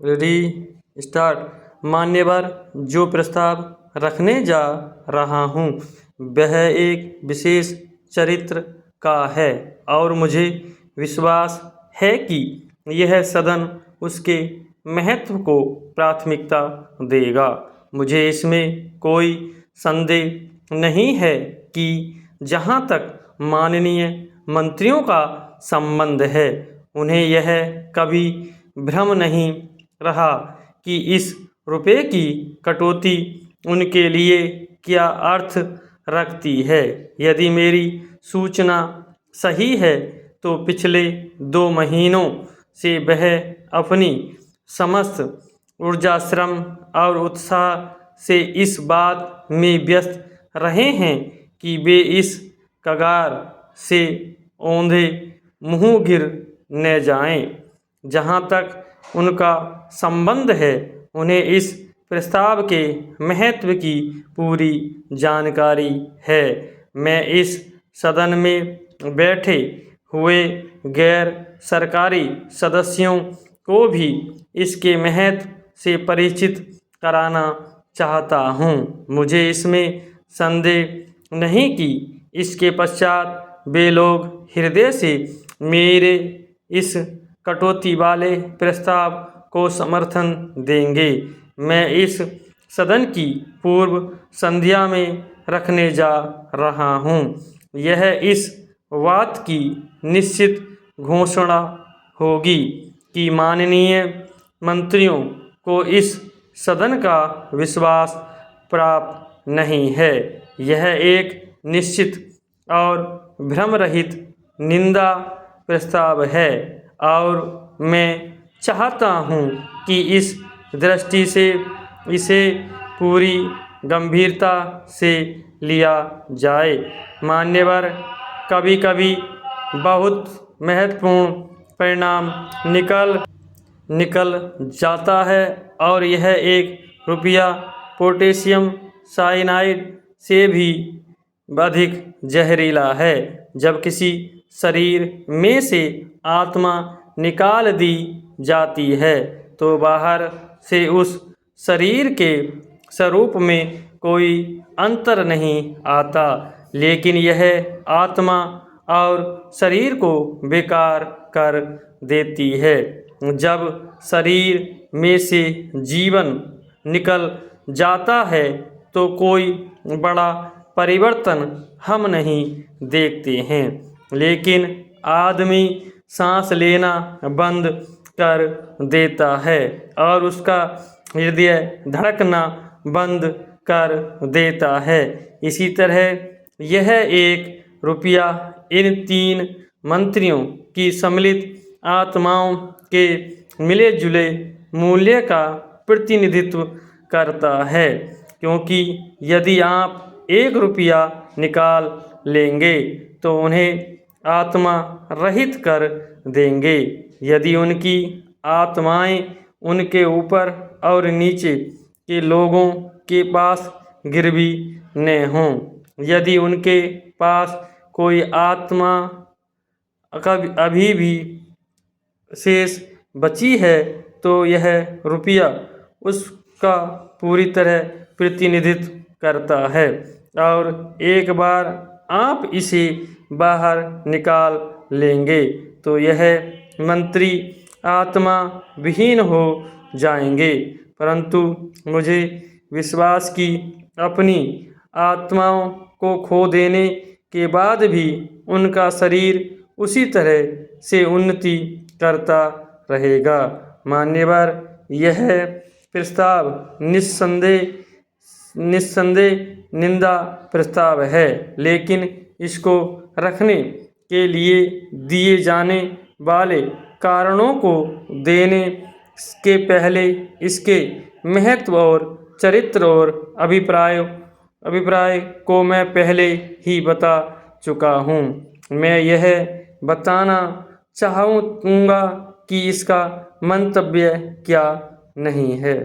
री स्टार्ट। मान्यवर, जो प्रस्ताव रखने जा रहा हूँ वह एक विशेष चरित्र का है और मुझे विश्वास है कि यह सदन उसके महत्व को प्राथमिकता देगा। मुझे इसमें कोई संदेह नहीं है कि जहाँ तक माननीय मंत्रियों का संबंध है, उन्हें यह कभी भ्रम नहीं रहा कि इस रुपये की कटौती उनके लिए क्या अर्थ रखती है। यदि मेरी सूचना सही है तो पिछले 2 महीनों से वह अपनी समस्त ऊर्जा, श्रम और उत्साह से इस बात में व्यस्त रहे हैं कि वे इस कगार से औंधे मुँह गिर न जाएं। जहाँ तक उनका संबंध है, उन्हें इस प्रस्ताव के महत्व की पूरी जानकारी है। मैं इस सदन में बैठे हुए गैर सरकारी सदस्यों को भी इसके महत्व से परिचित कराना चाहता हूँ। मुझे इसमें संदेह नहीं कि इसके पश्चात वे लोग हृदय से मेरे इस कटौती वाले प्रस्ताव को समर्थन देंगे। मैं इस सदन की पूर्व संध्या में रखने जा रहा हूँ। यह इस बात की निश्चित घोषणा होगी कि माननीय मंत्रियों को इस सदन का विश्वास प्राप्त नहीं है। यह एक निश्चित और भ्रम रहित निंदा प्रस्ताव है और मैं चाहता हूँ कि इस दृष्टि से इसे पूरी गंभीरता से लिया जाए। मान्यवर, कभी कभी बहुत महत्वपूर्ण परिणाम निकल जाता है और यह एक रुपया पोटेशियम साइनाइड से भी अधिक जहरीला है। जब किसी शरीर में से आत्मा निकाल दी जाती है तो बाहर से उस शरीर के स्वरूप में कोई अंतर नहीं आता, लेकिन यह आत्मा और शरीर को बेकार कर देती है। जब शरीर में से जीवन निकल जाता है तो कोई बड़ा परिवर्तन हम नहीं देखते हैं, लेकिन आदमी सांस लेना बंद कर देता है और उसका हृदय धड़कना बंद कर देता है। इसी तरह यह एक रुपया इन 3 मंत्रियों की सम्मिलित आत्माओं के मिले जुले मूल्य का प्रतिनिधित्व करता है, क्योंकि यदि आप 1 रुपया निकाल लेंगे तो उन्हें आत्मा रहित कर देंगे। यदि उनकी आत्माएं उनके ऊपर और नीचे के लोगों के पास गिरवी न हों, यदि उनके पास कोई आत्मा अभी भी शेष बची है तो यह रुपया उसका पूरी तरह प्रतिनिधित्व करता है और एक बार आप इसे बाहर निकाल लेंगे तो यह मंत्री आत्मा विहीन हो जाएंगे। परंतु मुझे विश्वास कि अपनी आत्माओं को खो देने के बाद भी उनका शरीर उसी तरह से उन्नति करता रहेगा। मान्यवर, यह प्रस्ताव निस्संदेह निंदा प्रस्ताव है, लेकिन इसको रखने के लिए दिए जाने वाले कारणों को देने के पहले इसके महत्व और चरित्र और अभिप्राय को मैं पहले ही बता चुका हूँ। मैं यह बताना चाहूँगा कि इसका मंतव्य क्या नहीं है।